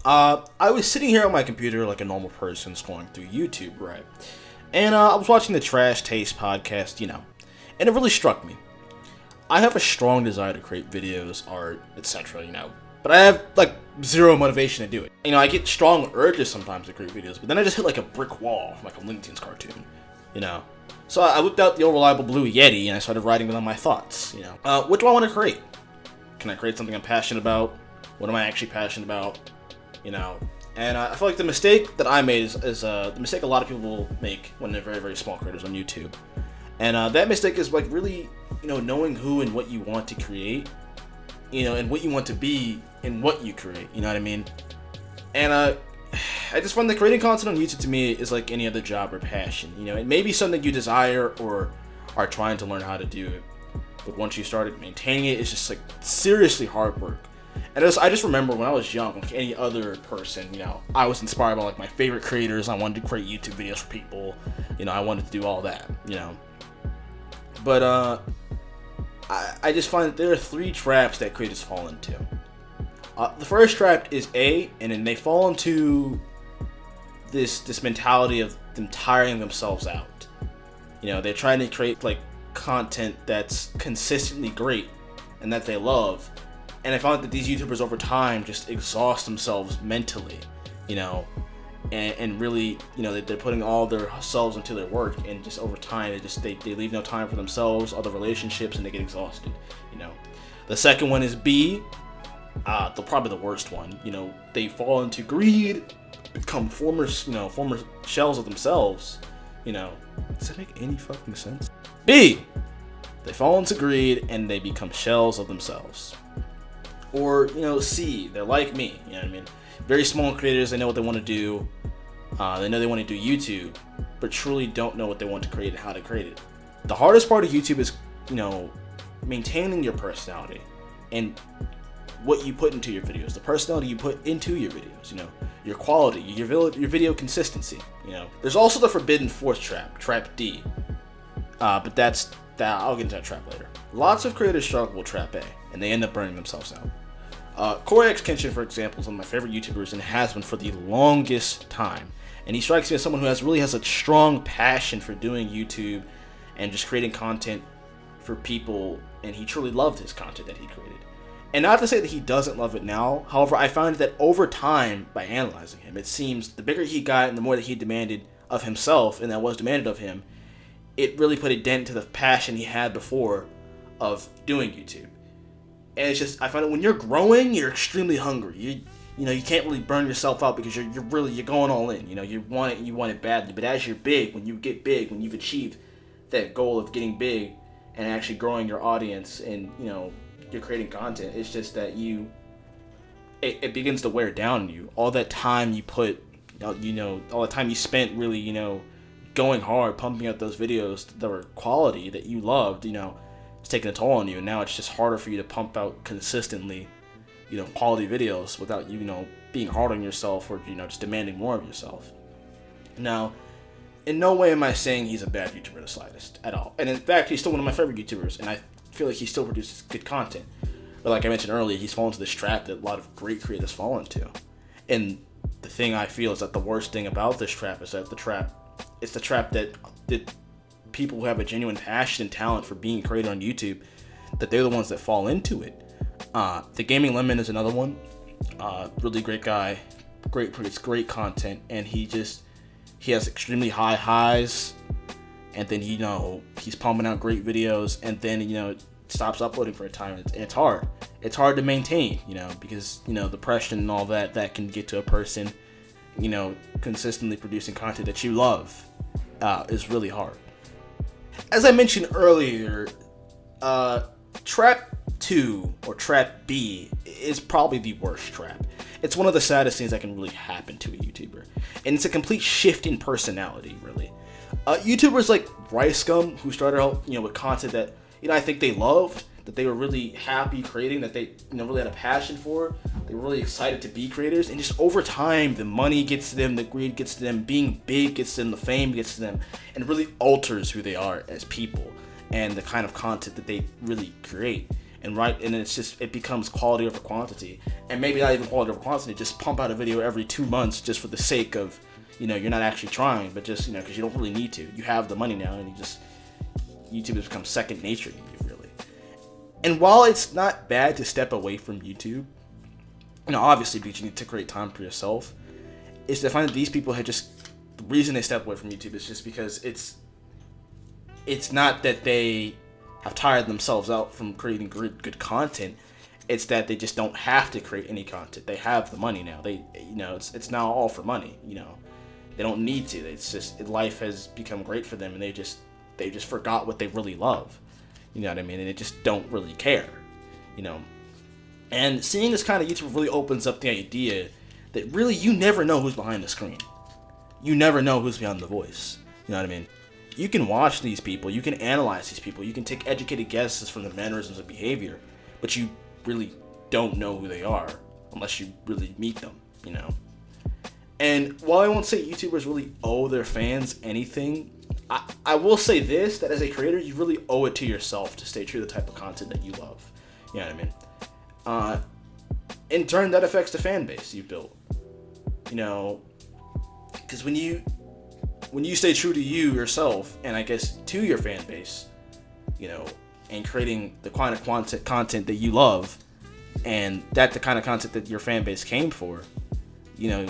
I was sitting here on my computer like a normal person scrolling through YouTube, right? And I was watching the Trash Taste podcast, and it really struck me. I have a strong desire to create videos, art, etc., but I have like zero motivation to do it. I get strong urges sometimes to create videos, but then I just hit like a brick wall, like a Looney Tunes cartoon. So I whipped out the old reliable Blue Yeti and I started writing down my thoughts. What do I want to create? Can I create something I'm passionate about? What am I actually passionate about? And I feel like the mistake that I made is the mistake a lot of people make when they're very, very small creators on YouTube. And that mistake is like really, knowing who and what you want to create, and what you want to be and what you create, you know what I mean? And I just find that creating content on YouTube to me is like any other job or passion. It may be something you desire or are trying to learn how to do it, but once you started maintaining it, it's just like seriously hard work. And I just remember when I was young, like any other person, I was inspired by like my favorite creators. I wanted to create YouTube videos for people. I wanted to do all that, But I just find that there are three traps that creators fall into. The first trap is and then they fall into this mentality of them tiring themselves out. They're trying to create like content that's consistently great and that they love. And I found that these YouTubers over time just exhaust themselves mentally, and really, they're putting all their selves into their work, and just over time, they leave no time for themselves, other relationships, and they get exhausted, The second one is B, probably the worst one, they fall into greed, become former shells of themselves, Does that make any fucking sense? B, they fall into greed and they become shells of themselves. Or, C, they're like me, you know what I mean? Very small creators, they know what they want to do. They know they want to do YouTube, but truly don't know what they want to create and how to create it. The hardest part of YouTube is, maintaining your personality and what you put into your videos, the personality you put into your videos, your quality, your video consistency, There's also the forbidden fourth trap, trap D. But I'll get into that trap later. Lots of creators struggle with trap A, and they end up burning themselves out. Corey X Kenshin, for example, is one of my favorite YouTubers and has been for the longest time. And he strikes me as someone who really has a strong passion for doing YouTube and just creating content for people, and he truly loved his content that he created. And not to say that he doesn't love it now, however, I found that over time, by analyzing him, it seems the bigger he got and the more that he demanded of himself, and that was demanded of him, it really put a dent to the passion he had before of doing YouTube. And it's just, I find that when you're growing, you're extremely hungry. You can't really burn yourself out because you're going all in. You want it badly. But as you're big, when you get big, when you've achieved that goal of getting big and actually growing your audience and, you're creating content, it's just that it begins to wear down on you. All that time you put, all the time you spent really, going hard, pumping out those videos that were quality, that you loved, it's taking a toll on you, and now it's just harder for you to pump out consistently, quality videos without being hard on yourself or just demanding more of yourself. Now, in no way am I saying he's a bad YouTuber the slightest at all, and in fact, he's still one of my favorite YouTubers, and I feel like he still produces good content. But like I mentioned earlier, he's fallen into this trap that a lot of great creators fall into, and the thing I feel is that the worst thing about this trap is that it's the trap that people who have a genuine passion and talent for being a creator on YouTube, that they're the ones that fall into it. The Gaming Lemon is another one. Really great guy, produces great content, and he has extremely high highs, and then he's pumping out great videos, and then stops uploading for a time. And it's hard. It's hard to maintain, because depression and all that can get to a person. Consistently producing content that you love is really hard. As I mentioned earlier, trap 2 or trap B is probably the worst trap. It's one of the saddest things that can really happen to a YouTuber, and it's a complete shift in personality, really. YouTubers like Rice Gum, who started out with content that I think they loved, that they were really happy creating, that they really had a passion for. They were really excited to be creators, and just over time, the money gets to them, the greed gets to them, being big gets to them, the fame gets to them, and it really alters who they are as people and the kind of content that they really create. and it becomes quality over quantity, and maybe not even quality over quantity. Just pump out a video every 2 months just for the sake of, you're not actually trying, but just because you don't really need to. You have the money now, and YouTube has become second nature to you, really. And while it's not bad to step away from YouTube, obviously because you need to create time for yourself, is to find that these people the reason they step away from YouTube is just because it's not that they have tired themselves out from creating good content. It's that they just don't have to create any content. They have the money now. It's now all for money. They don't need to. It's just life has become great for them, and they just forgot what they really love. You know what I mean? And they just don't really care. And seeing this kind of YouTube really opens up the idea that really you never know who's behind the screen. You never know who's behind the voice. You know what I mean? You can watch these people, you can analyze these people, you can take educated guesses from their mannerisms and behavior, but you really don't know who they are unless you really meet them, And while I won't say YouTubers really owe their fans anything, I will say this, that as a creator, you really owe it to yourself to stay true to the type of content that you love. You know what I mean? In turn, that affects the fan base you built. Because when you stay true to you yourself, and I guess to your fan base, and creating the kind of content that you love, and that's the kind of content that your fan base came for, you're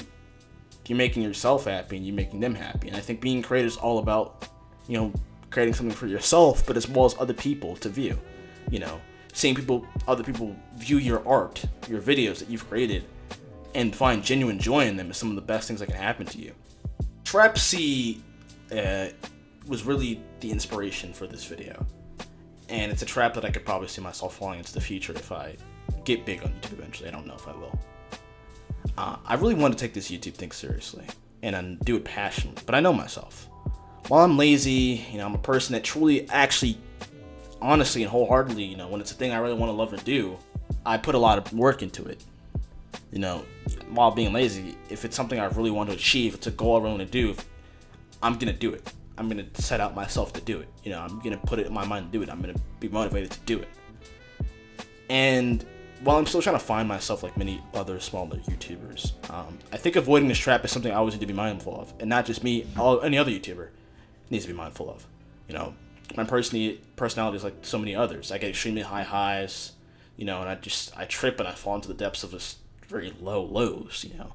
making yourself happy and you're making them happy. And I think being creator is all about, creating something for yourself, but as well as other people to view. Seeing other people view your art, your videos that you've created, and find genuine joy in them is some of the best things that can happen to you. Trap C was really the inspiration for this video, and it's a trap that I could probably see myself falling into the future if I get big on YouTube eventually. I don't know if I will. I really want to take this YouTube thing seriously and do it passionately, but I know myself. While I'm lazy, I'm a person that truly, actually, honestly and wholeheartedly, when it's a thing I really want to love or do, I put a lot of work into it. While being lazy, if it's something I really want to achieve, it's a goal I really want to do, I'm going to do it. I'm going to set out myself to do it. I'm going to put it in my mind to do it. I'm going to be motivated to do it. And while I'm still trying to find myself like many other smaller YouTubers, I think avoiding this trap is something I always need to be mindful of. And not just me, any other YouTuber needs to be mindful of. My personality is like so many others. I get extremely high highs, and I trip and I fall into the depths of this very low lows, And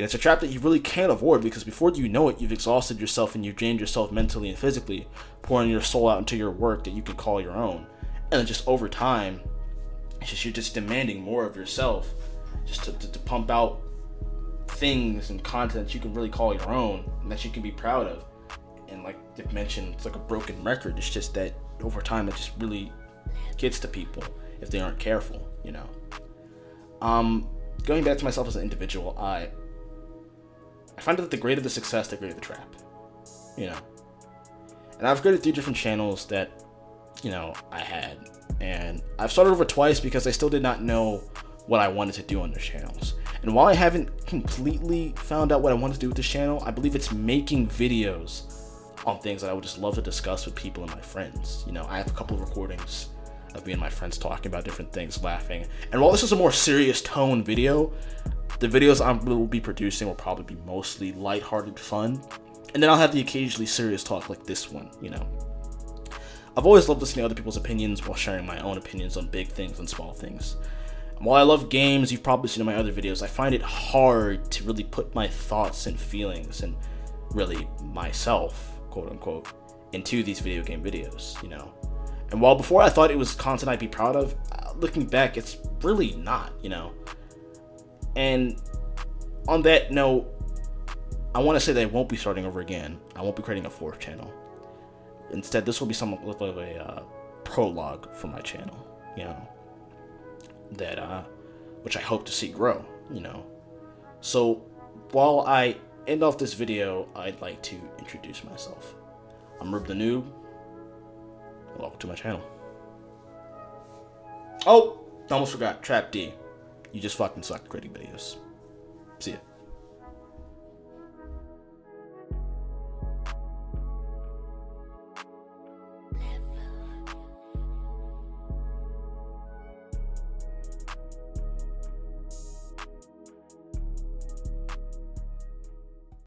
it's a trap that you really can't avoid, because before you know it, you've exhausted yourself and you've drained yourself mentally and physically, pouring your soul out into your work that you can call your own. And then just over time, you're just demanding more of yourself, just to pump out things and content that you can really call your own and that you can be proud of. And like Dick mentioned, it's like a broken record. It's just that over time, it just really gets to people if they aren't careful, Going back to myself as an individual, I find that the greater the success, the greater the trap, And I've created 3 different channels that, I had. And I've started over twice because I still did not know what I wanted to do on those channels. And while I haven't completely found out what I want to do with this channel, I believe it's making videos on things that I would just love to discuss with people and my friends. I have a couple of recordings of me and my friends talking about different things, laughing. And while this is a more serious tone video, the videos I will be producing will probably be mostly lighthearted fun. And then I'll have the occasionally serious talk like this one, I've always loved listening to other people's opinions while sharing my own opinions on big things and small things. And while I love games, you've probably seen in my other videos, I find it hard to really put my thoughts and feelings and really myself, quote unquote, into these video game videos, And while before I thought it was content I'd be proud of, looking back, it's really not, And on that note, I want to say that I won't be starting over again. I won't be creating a 4th channel. Instead, this will be somewhat of a prologue for my channel, that which I hope to see grow, So while I end off this video, I'd like to introduce myself. I'm Rib the Noob. Welcome to my channel. Oh, almost forgot. Trap D. You just fucking suck at creating videos.